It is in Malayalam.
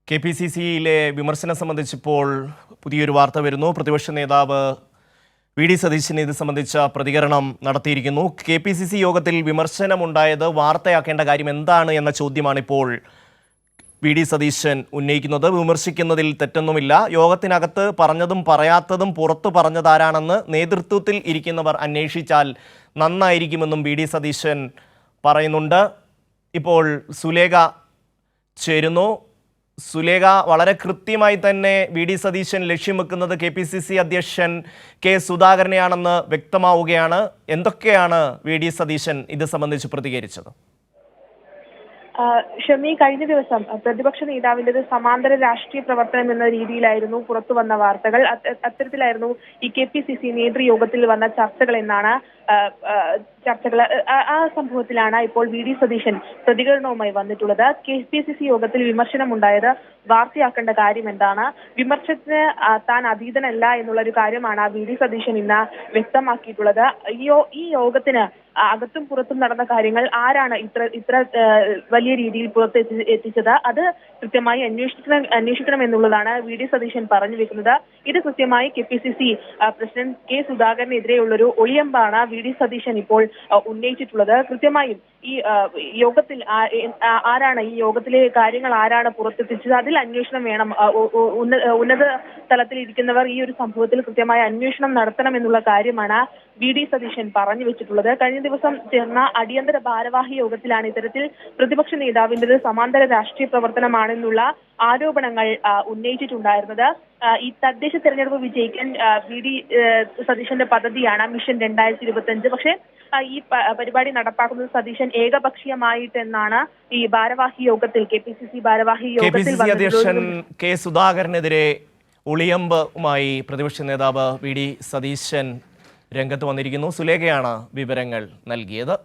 കെ.പി.സി.സിയിലെ വിമർശനം സംബന്ധിച്ചിപ്പോൾ പുതിയൊരു വാർത്ത വരുന്നു. പ്രതിപക്ഷ നേതാവ് വി.ഡി. സതീശൻ ഇത് സംബന്ധിച്ച പ്രതികരണം നടത്തിയിരിക്കുന്നു. കെ.പി.സി.സി യോഗത്തിൽ വിമർശനമുണ്ടായത് വാർത്തയാക്കേണ്ട കാര്യം എന്താണ് എന്ന ചോദ്യമാണിപ്പോൾ വി.ഡി. സതീശൻ ഉന്നയിക്കുന്നത്. വിമർശിക്കുന്നതിൽ തെറ്റൊന്നുമില്ല. യോഗത്തിനകത്ത് പറഞ്ഞതും പറയാത്തതും പുറത്തു പറഞ്ഞതാരാണെന്ന് നേതൃത്വത്തിൽ ഇരിക്കുന്നവർ അന്വേഷിച്ചാൽ നന്നായിരിക്കുമെന്നും വി.ഡി. സതീശൻ പറയുന്നുണ്ട്. ഇപ്പോൾ സുലേഖ ചേരുന്നു. സുലേഖ, വളരെ കൃത്യമായി തന്നെ വി.ഡി. സതീശൻ ലക്ഷ്യം വെക്കുന്നത് കെ.പി.സി.സി അധ്യക്ഷൻ കെ സുധാകരനെയാണെന്ന് വ്യക്തമാവുകയാണ്. എന്തൊക്കെയാണ് വി.ഡി. സതീശൻ ഇത് സംബന്ധിച്ച് പ്രതികരിച്ചത്? ഷമി, കഴിഞ്ഞ ദിവസം പ്രതിപക്ഷ നേതാവിൻ്റെത് സമാന്തര രാഷ്ട്രീയ പ്രവർത്തനം എന്ന രീതിയിലായിരുന്നു പുറത്തു വന്ന വാർത്തകൾ. അത്തരത്തിലായിരുന്നു ഈ കെ.പി.സി.സി നേതൃയോഗത്തിൽ വന്ന ചർച്ചകൾ എന്നാണ് ആ സംഭവത്തിലാണ് ഇപ്പോൾ വി.ഡി. സതീശൻ പ്രതികരണവുമായി വന്നിട്ടുള്ളത്. കെ.പി.സി.സി യോഗത്തിൽ വിമർശനമുണ്ടായത് വാർത്തയാക്കേണ്ട കാര്യം എന്താണ്? വിമർശനത്തിന് താൻ അതീതനല്ല എന്നുള്ള ഒരു കാര്യമാണ് വി.ഡി. സതീശൻ ഇന്ന് വ്യക്തമാക്കിയിട്ടുള്ളത്. ഈ യോഗത്തിന് അകത്തും പുറത്തും നടന്ന കാര്യങ്ങൾ ആരാണ് ഇത്ര വലിയ രീതിയിൽ പുറത്ത് എത്തിച്ചത്? അത് കൃത്യമായി അന്വേഷിക്കണം എന്നുള്ളതാണ് വി.ഡി. സതീശൻ പറഞ്ഞു വെക്കുന്നത്. ഇത് കൃത്യമായി കെ.പി.സി.സി പ്രസിഡന്റ് കെ സുധാകരനെതിരെയുള്ളൊരു ഒളിയമ്പാണ് വി.ഡി. സതീശൻ ഇപ്പോൾ ഉന്നയിച്ചിട്ടുള്ളത്. കൃത്യമായും ഈ യോഗത്തിൽ ആരാണ് ഈ യോഗത്തിലെ കാര്യങ്ങൾ ആരാണ് പുറത്തെത്തിച്ചത്? അതിൽ അന്വേഷണം വേണം. ഉന്നത തലത്തിൽ ഇരിക്കുന്നവർ ഈ ഒരു സംഭവത്തിൽ കൃത്യമായ അന്വേഷണം നടത്തണം എന്നുള്ള കാര്യമാണ് വി.ഡി. സതീശൻ പറഞ്ഞു വെച്ചിട്ടുള്ളത്. കഴിഞ്ഞ ദിവസം ചേർന്ന അടിയന്തര ഭാരവാഹി യോഗത്തിലാണ് ഇത്തരത്തിൽ പ്രതിപക്ഷ നേതാവിൻ്റെത് സമാന്തര രാഷ്ട്രീയ പ്രവർത്തനമാണെന്നുള്ള ആരോപണങ്ങൾ ഉന്നയിച്ചിട്ടുണ്ടായിരുന്നത്. ഈ തദ്ദേശ തെരഞ്ഞെടുപ്പ് വിജയിക്കാൻ വി.ഡി. സതീശന്റെ പദ്ധതിയാണ് മിഷൻ 2025. പക്ഷേ ഈ പരിപാടി നടപ്പാക്കുന്നത് സതീശൻ ഏകപക്ഷീയമായിട്ടെന്നാണ് ഈ ഭാരവാഹി യോഗത്തിൽ കെ.പി.സി.സി ഭാരവാഹി യോഗത്തിൽ അധ്യക്ഷൻ കെ സുധാകരനെതിരെ ഒളിയമ്പുമായി പ്രതിപക്ഷ നേതാവ് വി.ഡി. സതീശൻ രംഗത്ത് വന്നിരിക്കുന്നു. സുലേഖയാണ് വിവരങ്ങൾ നൽകിയത്.